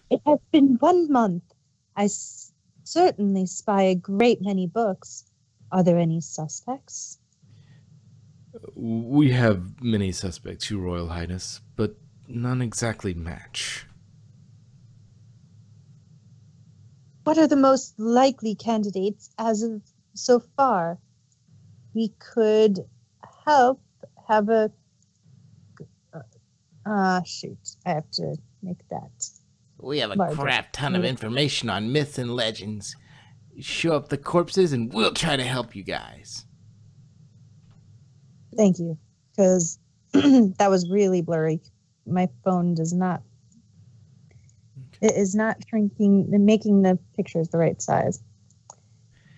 It has been 1 month. Certainly spy a great many books. Are there any suspects? We have many suspects, Your Royal Highness, but none exactly match. What are the most likely candidates as of so far? We could help have a. Shoot. I have to make that We have a larger. crap ton of information on myths and legends. Show up the corpses and we'll try to help you guys. Thank you. Because that was really blurry. My phone does not. It is not shrinking, making the pictures the right size.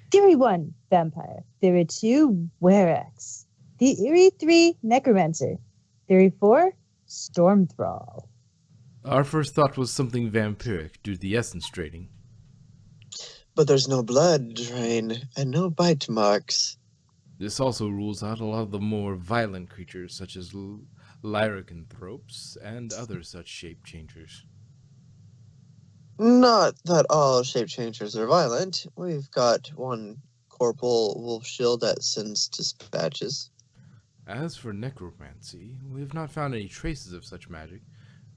Theory 1, vampire. Theory 2, Werex. Theory 3, necromancer. Theory 4, storm thrall. Our first thought was something vampiric due to the essence draining. But there's no blood drain and no bite marks. This also rules out a lot of the more violent creatures such as lycanthropes and other such shape changers. Not that all shape changers are violent. We've got one Corporal Wolf Shield that sends dispatches. As for necromancy, we have not found any traces of such magic,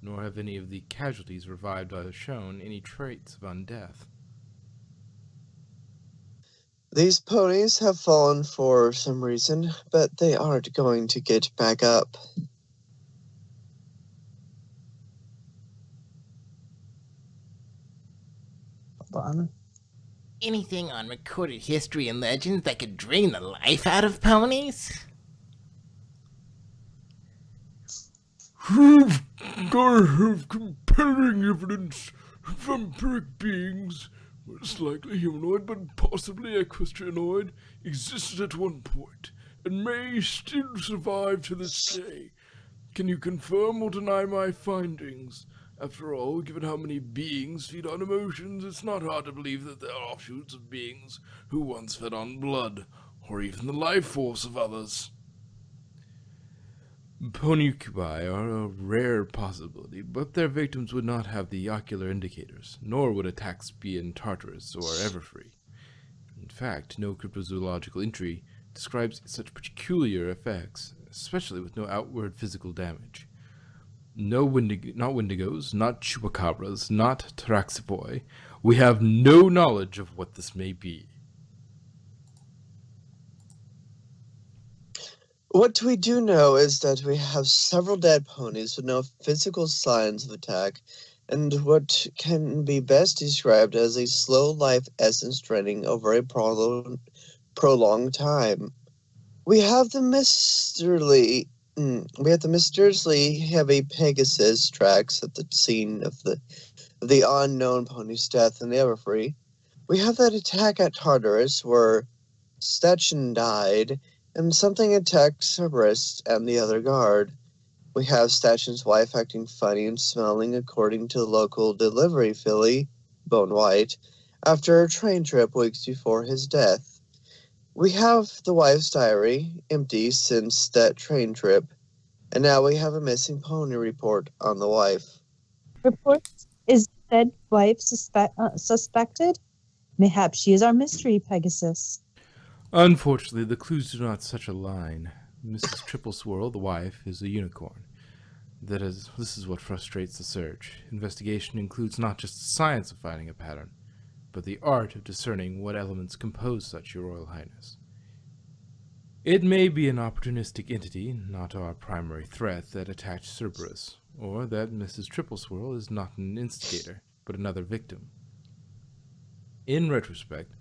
nor have any of the casualties revived shown any traits of undeath. These ponies have fallen for some reason, but they aren't going to get back up. Hold on. Anything on recorded history and legends that could drain the life out of ponies? We've gotta have compelling evidence. Vampiric beings, most likely humanoid but possibly equestrianoid, existed at one point and may still survive to this day. Can you confirm or deny my findings? After all, given how many beings feed on emotions, it's not hard to believe that there are offshoots of beings who once fed on blood, or even the life force of others. Ponycubi are a rare possibility, but their victims would not have the ocular indicators, nor would attacks be in Tartarus or Everfree. In fact, no cryptozoological entry describes such peculiar effects, especially with no outward physical damage. Not wendigos, not chupacabras, not Taraxipoi. We have no knowledge of what this may be. What we do know is that we have several dead ponies with no physical signs of attack, and what can be best described as a slow life essence draining over a prolonged time. We have the mysteriously heavy Pegasus tracks at the scene of the unknown pony's death in Everfree. We have that attack at Tartarus where Stachin died, and something attacked Cerberus and the other guard. We have Stachin's wife acting funny and smelling according to the local delivery filly, Bone White, after a train trip weeks before his death. We have the wife's diary, empty since that train trip, and now we have a missing pony report on the wife. Reports is dead wife suspected? Mayhap she is our mystery Pegasus. Unfortunately, the clues do not such a line. Mrs. Triple Swirl, the wife, is a unicorn. This is what frustrates the search. Investigation includes not just the science of finding a pattern, but the art of discerning what elements compose such, Your Royal Highness. It may be an opportunistic entity, not our primary threat, that attacked Cerberus, or that Mrs. Triple Swirl is not an instigator, but another victim. In retrospect,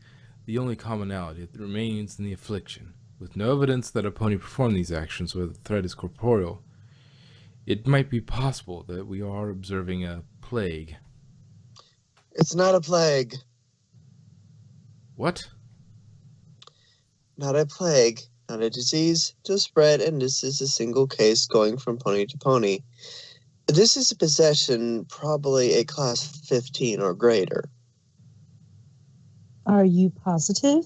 the only commonality that remains in the affliction, with no evidence that a pony performed these actions where the threat is corporeal, it might be possible that we are observing a plague. It's not a plague. What? Not a plague, not a disease, just spread, and this is a single case going from pony to pony. This is a possession, probably a class 15 or greater. Are you positive?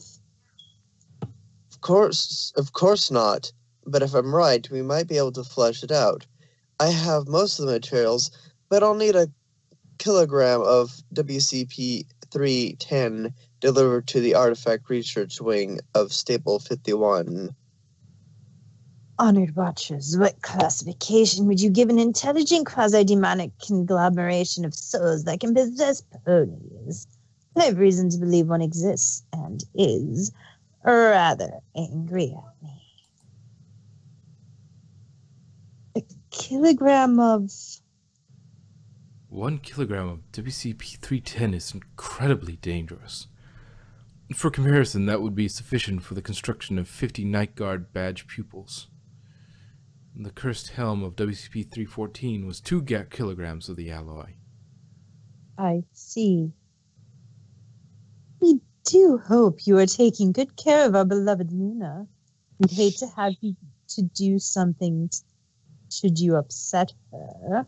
Of course not. But if I'm right, we might be able to flesh it out. I have most of the materials, but I'll need a kilogram of WCP-310 delivered to the Artifact Research Wing of Staple 51. Honored Watchers, what classification would you give an intelligent quasi-demonic conglomeration of souls that can possess ponies? I have reason to believe one exists and is rather angry at me. A kilogram of... 1 kilogram of WCP-310 is incredibly dangerous. For comparison, that would be sufficient for the construction of 50 Night Guard badge pupils. The cursed helm of WCP-314 was 2 kilograms of the alloy. I see. We do hope you are taking good care of our beloved Luna. We'd hate to have you to do something should you upset her.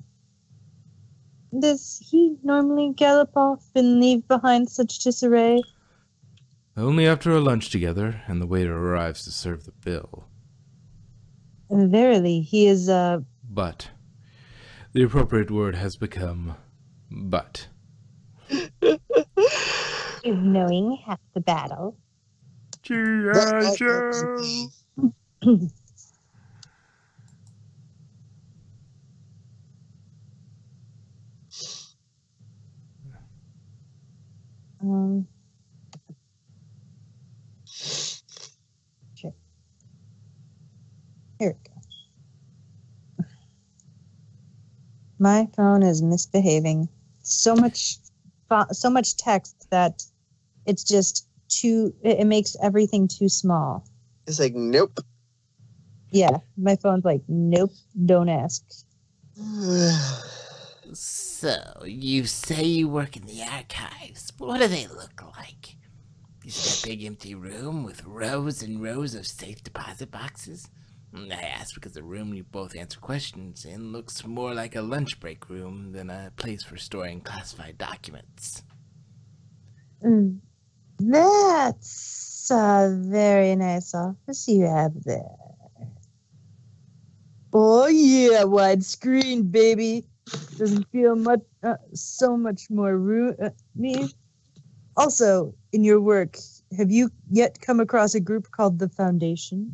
Does he normally gallop off and leave behind such disarray? Only after a lunch together, and the waiter arrives to serve the bill. Verily, he is But. The appropriate word has become but. is knowing half the battle. G.I. Joe! Sure. Here we go. My phone is misbehaving. So much text that it's just too. It makes everything too small. It's like, nope. Yeah, my phone's like, nope, don't ask. So, you say you work in the archives, but what do they look like? Is it a big empty room with rows and rows of safe deposit boxes? I ask because the room you both answer questions in looks more like a lunch break room than a place for storing classified documents. That's a very nice office you have there. Oh yeah, widescreen, baby. Doesn't feel much, so much more roomy. Also, in your work, have you yet come across a group called the Foundation?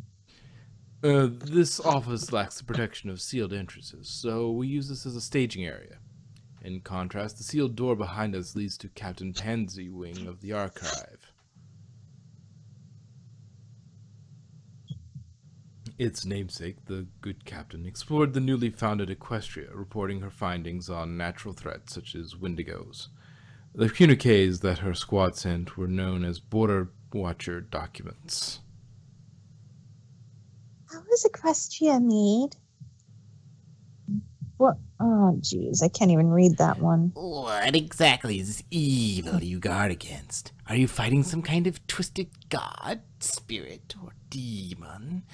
This office lacks the protection of sealed entrances, so we use this as a staging area. In contrast, the sealed door behind us leads to Captain Pansy wing of the archive. Its namesake, the Good Captain, explored the newly founded Equestria, reporting her findings on natural threats such as Wendigos. The communiques that her squad sent were known as Border Watcher documents. How is Equestria made? What? Oh, jeez, I can't even read that one. What exactly is this evil you guard against? Are you fighting some kind of twisted god, spirit, or demon?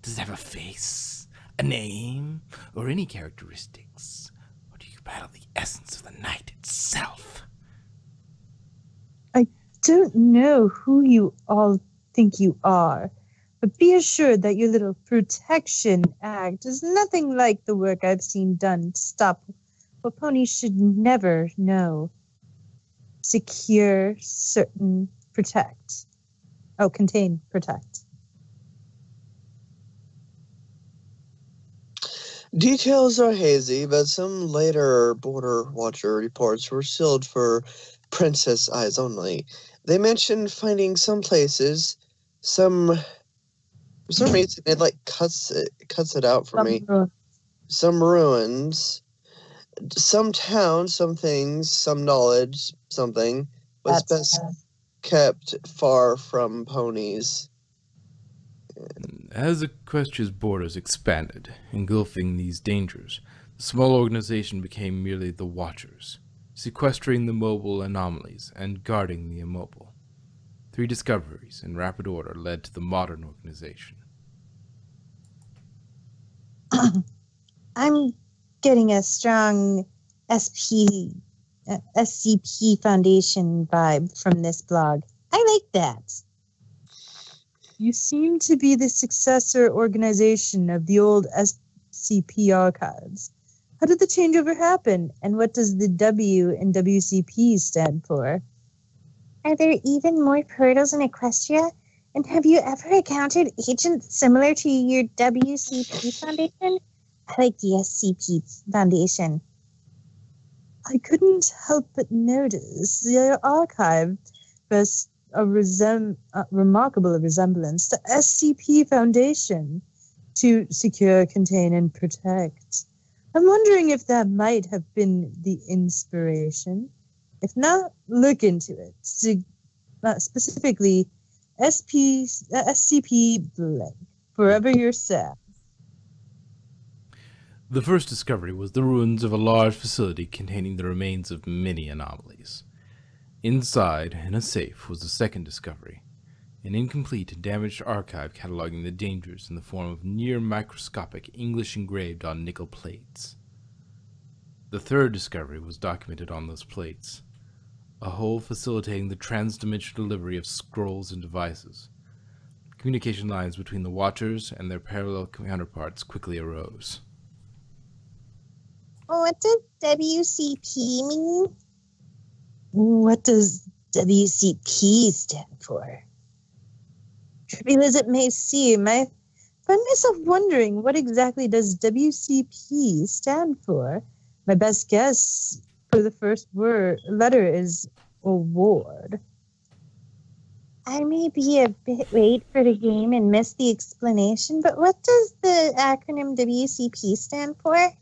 Does it have a face, a name, or any characteristics? Or do you battle the essence of the night itself? I don't know who you all think you are, but be assured that your little protection act is nothing like the work I've seen done to stop what ponies should never know. Secure, certain, protect. Oh, contain, protect. Details are hazy, but some later Border Watcher reports were sealed for Princess eyes only. They mentioned finding some places, for some reason it like cuts it out for me. Some ruins, some towns, some things, some knowledge, something was best kept far from ponies. As Equestria's borders expanded, engulfing these dangers, the small organization became merely the Watchers, sequestering the mobile anomalies and guarding the immobile. 3 discoveries in rapid order led to the modern organization. I'm getting a strong SCP Foundation vibe from this blog. I like that. You seem to be the successor organization of the old SCP archives. How did the changeover happen? And what does the W in WCP stand for? Are there even more portals in Equestria? And have you ever encountered agents similar to your WCP Foundation? I like the SCP Foundation. I couldn't help but notice your archive bears a remarkable resemblance to SCP Foundation to secure, contain, and protect. I'm wondering if that might have been the inspiration. If not, look into it. Specifically, SCP blank. Forever your sad. The first discovery was the ruins of a large facility containing the remains of many anomalies. Inside, in a safe, was the second discovery, an incomplete and damaged archive cataloging the dangers in the form of near-microscopic English engraved on nickel plates. The third discovery was documented on those plates, a hole facilitating the transdimensional delivery of scrolls and devices. Communication lines between the Watchers and their parallel counterparts quickly arose. What does WCP mean? What does WCP stand for? Trivial as it may seem, I find myself wondering what exactly does WCP stand for? My best guess for the first letter is award. I may be a bit late for the game and miss the explanation, but what does the acronym WCP stand for?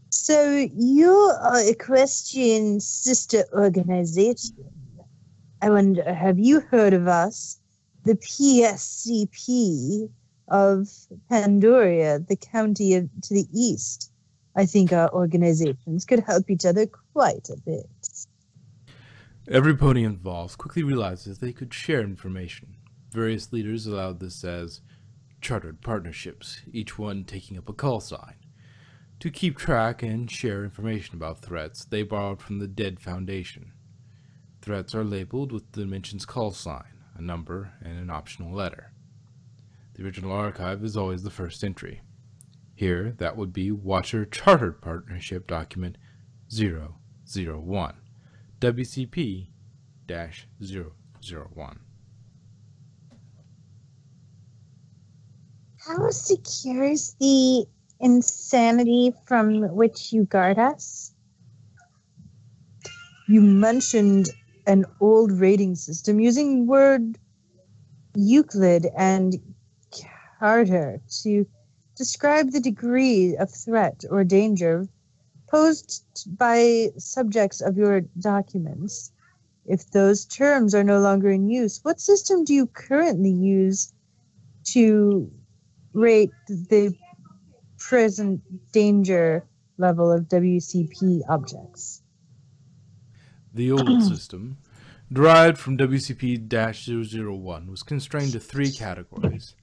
So you are Equestrian sister organization. I wonder, have you heard of us, the PSCP of Pandoria, the county to the east? I think our organizations could help each other quite a bit. Every pony involved quickly realizes they could share information. Various leaders allowed this as chartered partnerships, each one taking up a call sign. To keep track and share information about threats, they borrowed from the Dead Foundation. Threats are labeled with the Dimension's call sign, a number, and an optional letter. The original archive is always the first entry. Here, that would be Watcher Chartered Partnership Document 001, WCP-001. How secure is the insanity from which you guard us? You mentioned an old rating system using word Euclid and Carter to describe the degree of threat or danger posed by subjects of your documents. If those terms are no longer in use, what system do you currently use to rate the present danger level of WCP objects? The old system, derived from WCP-001, was constrained to 3 categories,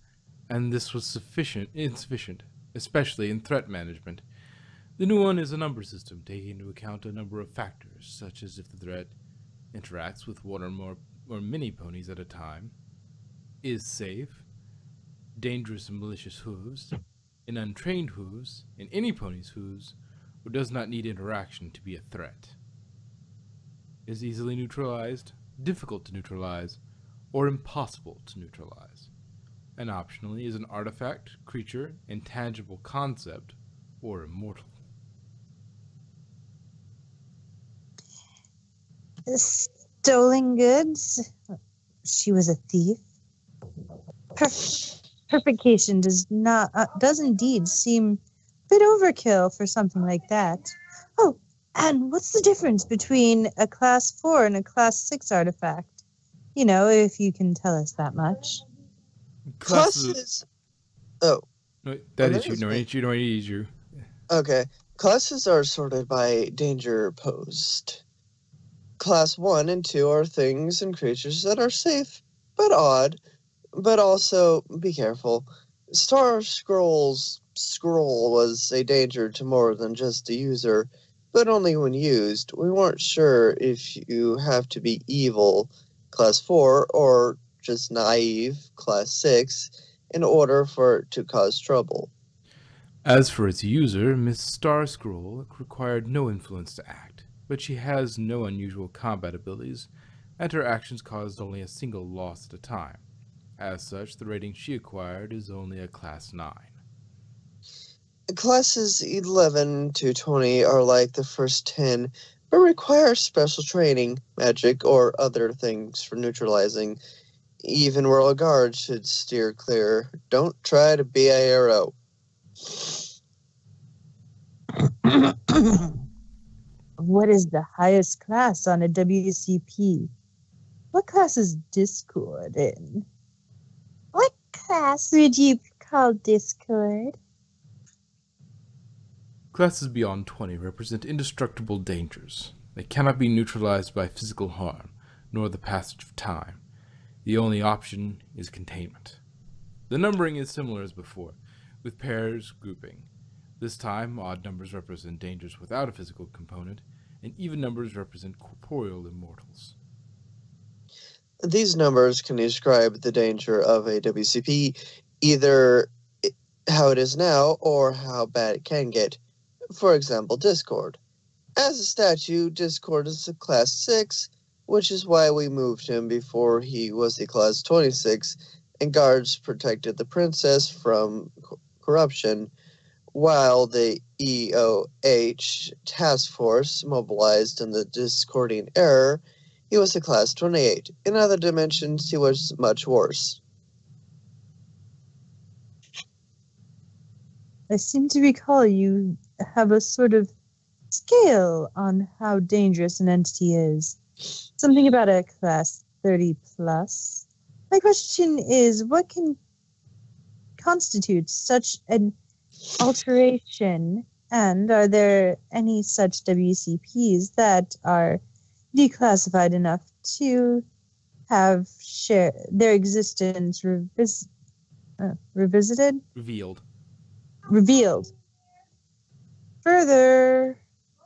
and this was insufficient, especially in threat management. The new one is a number system, taking into account a number of factors, such as if the threat interacts with one or more or many ponies at a time, is safe, dangerous and malicious hooves, in untrained hooves, in any pony's hooves, or does not need interaction to be a threat. Is easily neutralized, difficult to neutralize, or impossible to neutralize. And optionally is an artifact, creature, intangible concept, or immortal. Stolen goods? She was a thief? Purification does indeed seem a bit overkill for something like that. Oh, and what's the difference between a Class 4 and a Class 6 artifact? You know, if you can tell us that much. Classes. Oh. No, that is you. No, it is you. Okay. Classes are sorted by danger posed. Class 1 and 2 are things and creatures that are safe, but odd. But also, be careful. Star Scroll's scroll was a danger to more than just a user, but only when used. We weren't sure if you have to be evil, Class 4, or just naive, Class 6, in order for it to cause trouble. As for its user, Miss Starscroll required no influence to act, but she has no unusual combat abilities, and her actions caused only a single loss at a time. As such, the rating she acquired is only a Class 9. Classes 11 to 20 are like the first 10, but require special training, magic, or other things for neutralizing. Even Royal Guard should steer clear. Don't try to be a hero. What is the highest class on a WCP? What class is Discord in? What class would you call Discord? Classes beyond 20 represent indestructible dangers. They cannot be neutralized by physical harm, nor the passage of time. The only option is containment. The numbering is similar as before, with pairs grouping. This time, odd numbers represent dangers without a physical component, and even numbers represent corporeal immortals. These numbers can describe the danger of a WCP, either how it is now or how bad it can get. For example, Discord. As a statue, Discord is a Class 6, which is why we moved him before he was a Class 26, and guards protected the princess from corruption, while the EOH task force mobilized in the Discordian era. He was a Class 28. In other dimensions, he was much worse. I seem to recall you have a sort of scale on how dangerous an entity is. Something about a Class 30 plus. My question is, what can constitute such an alteration, and are there any such WCPs that are declassified enough to have their existence revisited? Revealed. Further,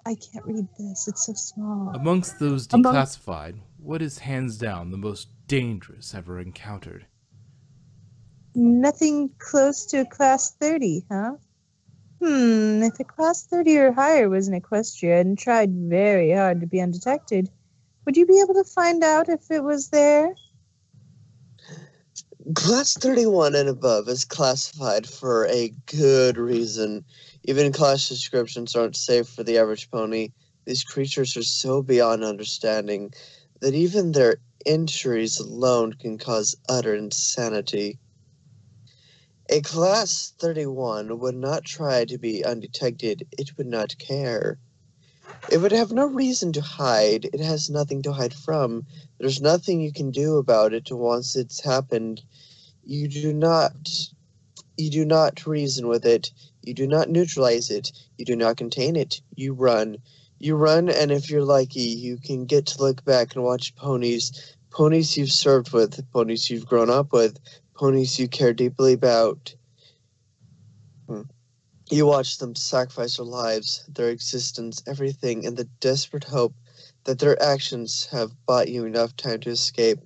I can't read this, it's so small. Amongst those declassified, what is hands down the most dangerous ever encountered? Nothing close to a Class 30, huh? If a Class 30 or higher was in Equestria and tried very hard to be undetected, would you be able to find out if it was there? Class 31 and above is classified for a good reason. Even class descriptions aren't safe for the average pony. These creatures are so beyond understanding that even their injuries alone can cause utter insanity. A Class 31 would not try to be undetected. It would not care. It would have no reason to hide. It has nothing to hide from. There's nothing you can do about it once it's happened. You do not reason with it. You do not neutralize it. You do not contain it. You run. You run, and if you're lucky, you can get to look back and watch ponies you've served with, ponies you've grown up with, ponies you care deeply about. You watch them sacrifice their lives, their existence, everything, in the desperate hope that their actions have bought you enough time to escape.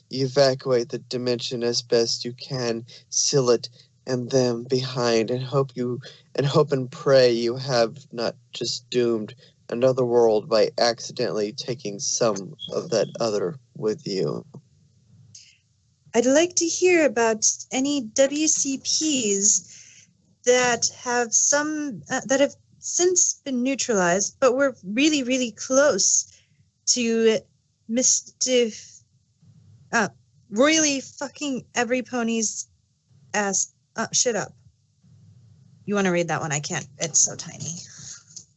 You evacuate the dimension as best you can, seal it and them behind, and hope and pray you have not just doomed another world by accidentally taking some of that other with you. I'd like to hear about any WCPs that have that have since been neutralized, but were really, really close to royally fucking every pony's ass shit up. You want to read that one? I can't. It's so tiny.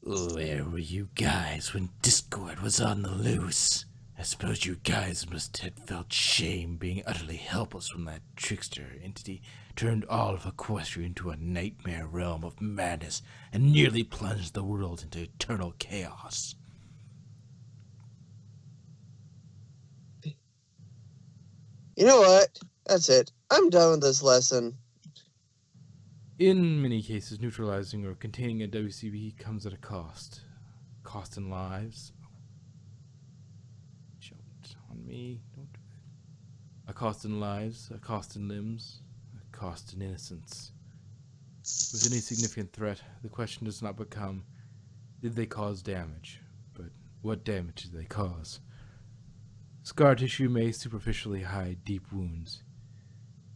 Where were you guys when Discord was on the loose? I suppose you guys must have felt shame being utterly helpless when that trickster entity turned all of Equestria into a nightmare realm of madness and nearly plunged the world into eternal chaos. You know what? That's it. I'm done with this lesson. In many cases, neutralizing or containing a WCP comes at a cost. Cost in lives. Don't on me. Don't do it. A cost in lives, a cost in limbs, a cost in innocence. With any significant threat, the question does not become, did they cause damage, but what damage did they cause? Scar tissue may superficially hide deep wounds,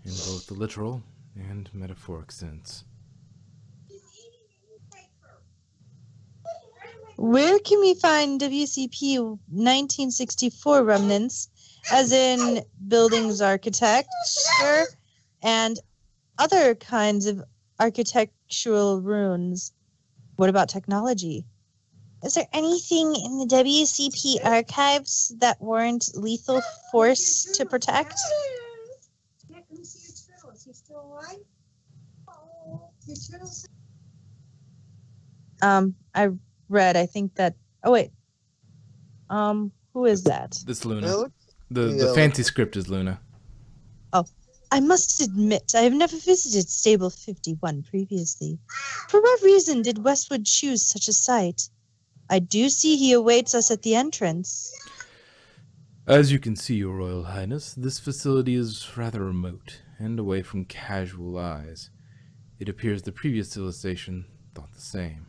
in both the literal and metaphoric sense. Where can we find WCP 1964 remnants, as in buildings architecture and other kinds of architectural ruins? What about technology? Is there anything in the WCP archives that warrant lethal force to protect? Jack, let me see your turtle. Is he still alive? Oh, your turtle's... I read, I think that, oh wait, who is that? This Luna. Well, The yeah. fancy script is Luna. I must admit, I have never visited Stable 51 previously. For what reason did Westwood choose such a site? I do see he awaits us at the entrance. As you can see, Your Royal Highness, this facility is rather remote and away from casual eyes. It appears the previous civilization thought the same.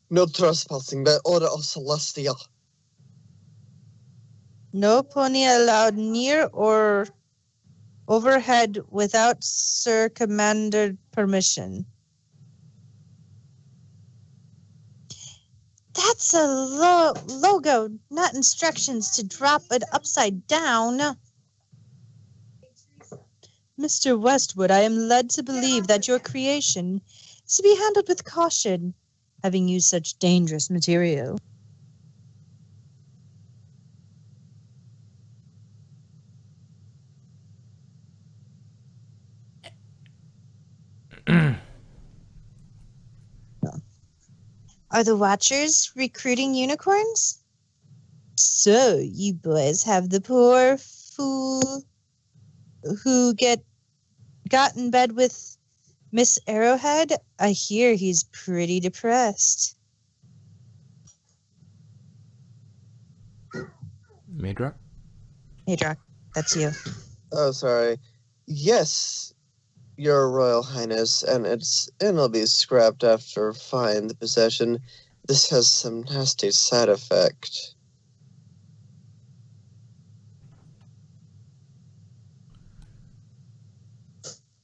No trespassing by order of Celestia. No pony allowed near or overhead without Sir Commander permission. That's a logo, not instructions to drop it upside down. Mr. Westwood, I am led to believe that your creation is to be handled with caution, having used such dangerous material. Are the Watchers recruiting unicorns? So, you boys have the poor fool who got in bed with Miss Arrowhead? I hear he's pretty depressed. Madrock? Madrock, that's you. Oh, sorry. Yes, Your Royal Highness, and it'll be scrapped after find the possession. This has some nasty side effect.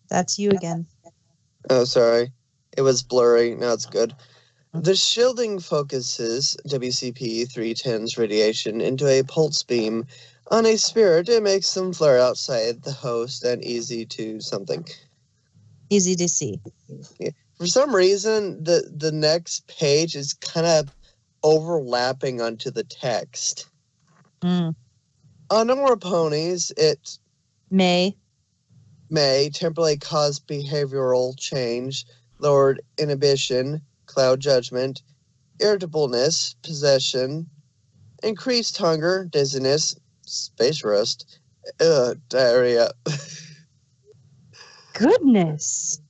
That's you again. Oh, sorry. It was blurry. Now it's good. The shielding focuses WCP-310's radiation into a pulse beam on a spirit. It makes them flare outside the host and easy to something. Easy to see. For some reason, the next page is kind of overlapping onto the text. Mm. On our ponies, it May. may temporarily cause behavioral change, lowered inhibition, cloud judgment, irritableness, possession, increased hunger, dizziness, space rust, diarrhea, Goodness.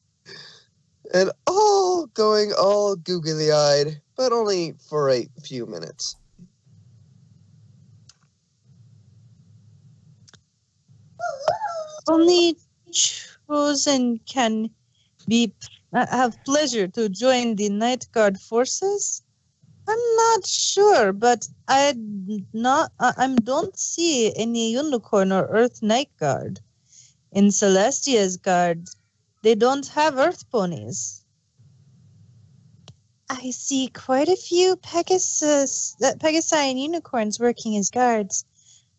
and all going all googly-eyed, but only for a few minutes. Only chosen can have pleasure to join the Night Guard forces? I'm not sure, but I don't see any unicorn or Earth Night Guard. In Celestia's guards, they don't have Earth ponies. I see quite a few Pegasi unicorns working as guards,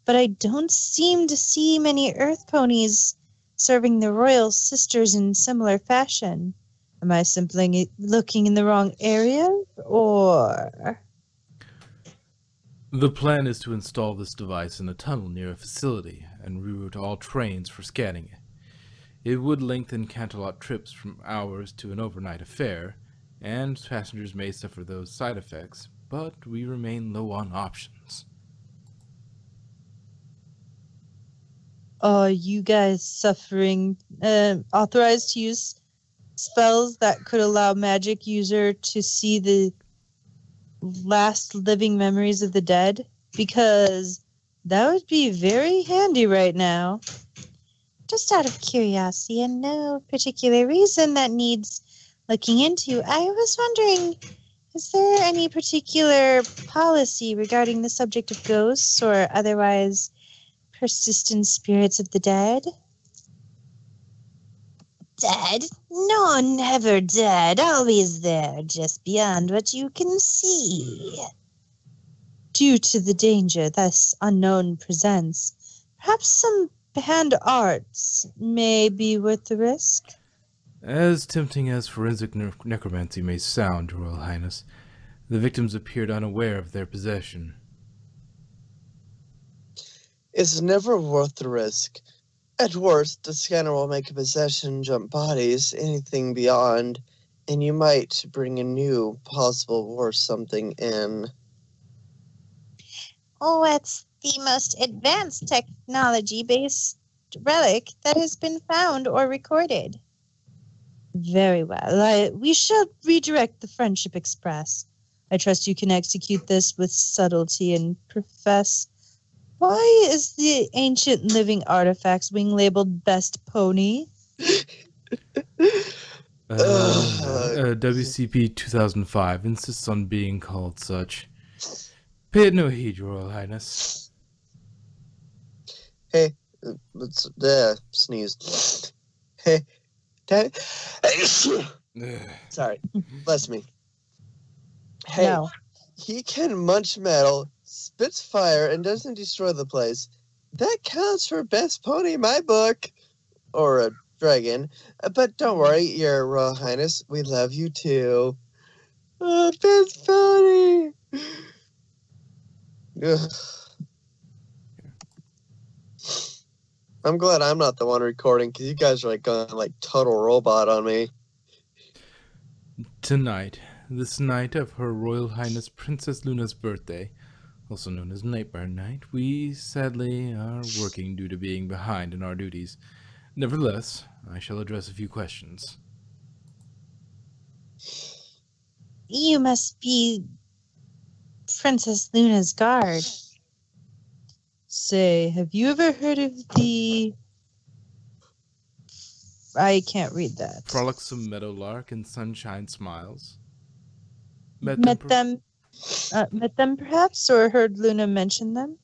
but I don't seem to see many Earth ponies serving the royal sisters in similar fashion. Am I simply looking in the wrong area, or...? The plan is to install this device in a tunnel near a facility and reroute all trains for scanning it. It would lengthen Canterlot trips from hours to an overnight affair, and passengers may suffer those side effects, but we remain low on options. Are you guys suffering, authorized to use spells that could allow magic user to see the last living memories of the dead? Because that would be very handy right now. Just out of curiosity and no particular reason that needs looking into, I was wondering, is there any particular policy regarding the subject of ghosts or otherwise persistent spirits of the dead? Dead? No, never dead. Always there, just beyond what you can see. Due to the danger this unknown presents, perhaps some banned arts may be worth the risk. As tempting as forensic necromancy may sound, Your Royal Highness, the victims appeared unaware of their possession. It's never worth the risk. At worst, the scanner will make a possession jump bodies, anything beyond, and you might bring a new, possible worse something in. What's the most advanced technology-based relic that has been found or recorded? Very well. We shall redirect the Friendship Express. I trust you can execute this with subtlety and profess. Why is the ancient living artifacts wing labeled Best Pony? WCP 2005 insists on being called such. Pay it no heed, Your Royal Highness. Hey, let's sneeze. Hey, sorry, bless me. Hey, No. he can munch metal, spits fire, and doesn't destroy the place. That counts for best pony in my book. Or a dragon. But don't worry, Your Royal Highness, we love you too. Best pony! Ugh. I'm glad I'm not the one recording, because you guys are like going like total robot on me. Tonight, this night of Her Royal Highness Princess Luna's birthday, also known as Nightmare Night, we sadly are working due to being behind in our duties. Nevertheless, I shall address a few questions. You must be Princess Luna's guard. Say, have you ever heard of the... I can't read that. Frolicsome Meadowlark and Sunshine Smiles. Met them perhaps, or heard Luna mention them?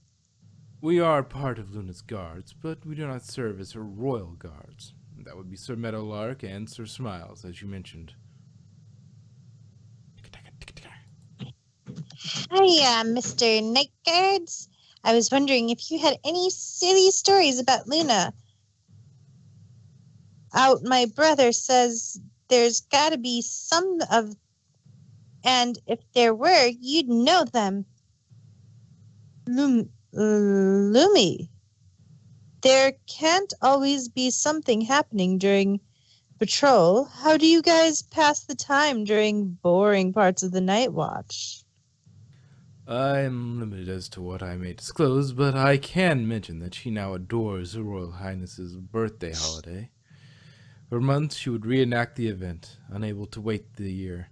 We are part of Luna's guards, but we do not serve as her royal guards. That would be Sir Meadowlark and Sir Smiles, as you mentioned. Hi, Mr. Night Guards. I was wondering if you had any silly stories about Luna. My brother says there's got to be some of, and if there were, you'd know them. Lumi. There can't always be something happening during patrol. How do you guys pass the time during boring parts of the night watch? I am limited as to what I may disclose, but I can mention that she now adores Her Royal Highness's birthday holiday. For months she would reenact the event, unable to wait the year.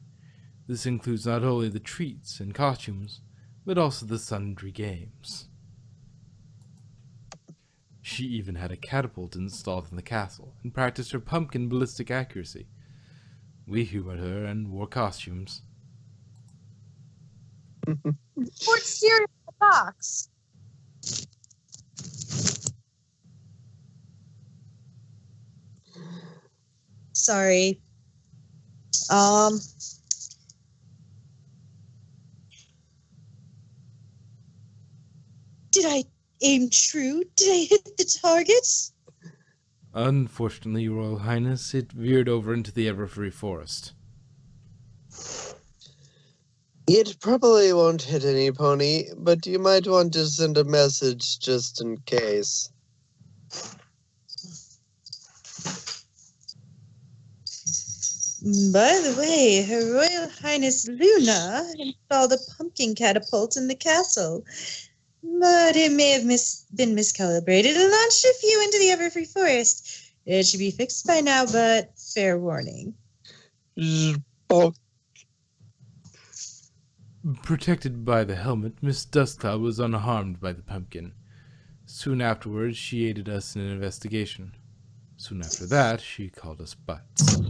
This includes not only the treats and costumes, but also the sundry games. She even had a catapult installed in the castle, and practiced her pumpkin ballistic accuracy. We humored her and wore costumes. What's your box? Sorry. Did I aim true? Did I hit the target? Unfortunately, Your Royal Highness, it veered over into the Everfree Forest. It probably won't hit any pony, but you might want to send a message just in case. By the way, Her Royal Highness Luna installed a pumpkin catapult in the castle, but it may have been miscalibrated and launched a few into the Everfree Forest. It should be fixed by now, but fair warning. Oh, Protected by the helmet, Miss Dustcloud was unharmed by the pumpkin. Soon afterwards, she aided us in an investigation. Soon after that, she called us butts.